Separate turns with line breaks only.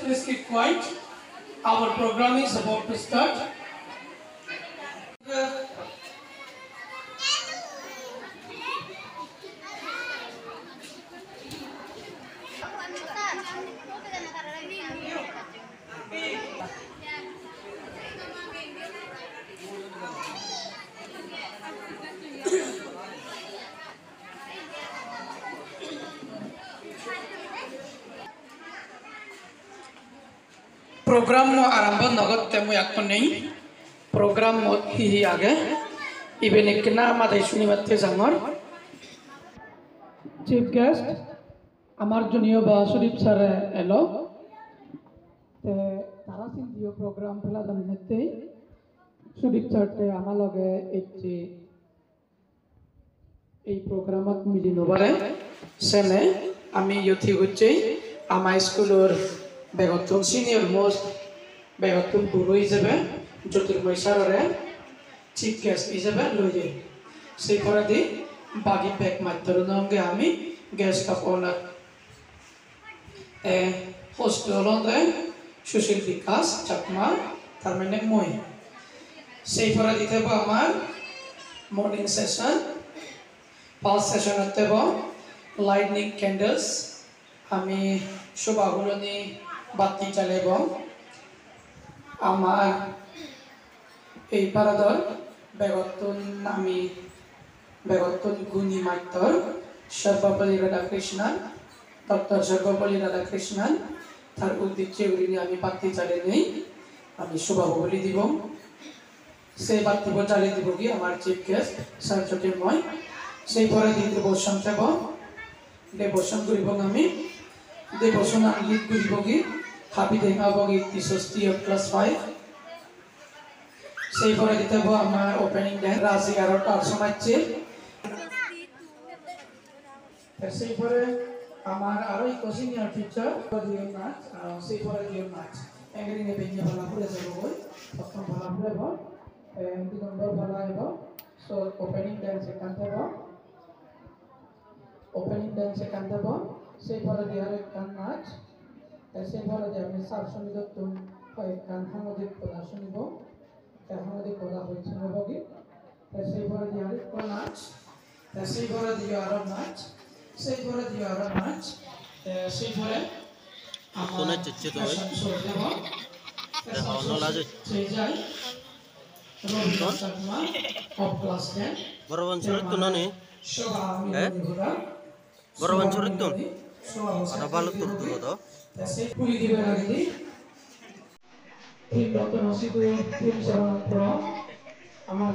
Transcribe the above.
please keep quiet. Our program is about to start. Program mo arambho nagot temu yakko nei. Program mo hihi age. Even ikna madai shuni batte jangor. Chief guest, আমার junior বা শরীফ sir এলো তারা সিন্ধিও programme ফেলা জানিতে শরীফ স্যারতে আমার লগে এই প্রোগ্রামত মিলি নবারে সেনে আমি ইউথি হচ্ছে আমার স্কুলের বেগতুন সিনিয়র মোস্ট বেগতুন গুরু হিসেবে জ্যোতির্ময় স্যারের চিফ গেস্ট হিসেবে লইয়ে সেই করে দি বাকি ব্যাগ মাধ্যমে আমি গেস্ট অফ অনার host হলতে সুশীল বিকাশ চাকমা তার মানে মই সেই পরে দিতে আমার মর্নিং সেশন ফার্স্ট সেশন হতে লাইটনিং ক্যান্ডেলস আমি শোভাগুলনি বাতি জ্বালাইব আমার এই পারাদর বেগতুন আমি বেগতুন গুণী মাত্র সর্বপল্লী রাধাকৃষ্ণন ডক্টর সর্বপল্লী রাধাকৃষ্ণন তার উদ্দেশ্যে আমি বাতি জ্বালিয়ে নেই আমি শোভাবলী দিব সেই বাতি জ্বালিয়ে দিব কি আমার চিফ গেস্ট স্যার জ্যোতির্ময় সেই পরে দেবসন দেব দেবসন করিব আমি দেবসন গীত করিব কি হাবি দেখাব গীত 63+5 সেই পরে দিতে আমার ওপেনিং ড্যান্স রাত 11টার সময় সেই পরে আমার আরো এক সিনিয়র টিচার দিও নাচ সেই পরে দিও নাচ এঙ্গেলিনে বেঞ্জে ভালো করে যাব বই প্রথম ভালো করে হব দুই নম্বর ভালো হব সো ওপেনিং ড্যান্স এখান থেকে ওপেনিং ড্যান্স এখান থেকে সেই পরে দিয়ে আরেক গান নাচ সেই পরে দিয়ে আমি সার সঙ্গীত কয়েক গান সাংবাদিক কলা শুনিব সাংবাদিক কলা হয়েছে হব কি সেই পরে দিয়ে আরেক নাচ সেই পরে দিয়ে আরো নাচ সেই পরে দিয়ে আরো নাচ সেই পরে
কোনে চিচ্ছে তো দেখাও না লাজে
সেই যাই রবীন্দ্র শর্মা অফ ক্লাস 10
বড়বান শরীর তো নানি হ্যাঁ বড়বান শরীর তো আর ভালো তো তো
সেই পুলি দিবে লাগি ঠিক রতন হসিদু তিন শরণ আমার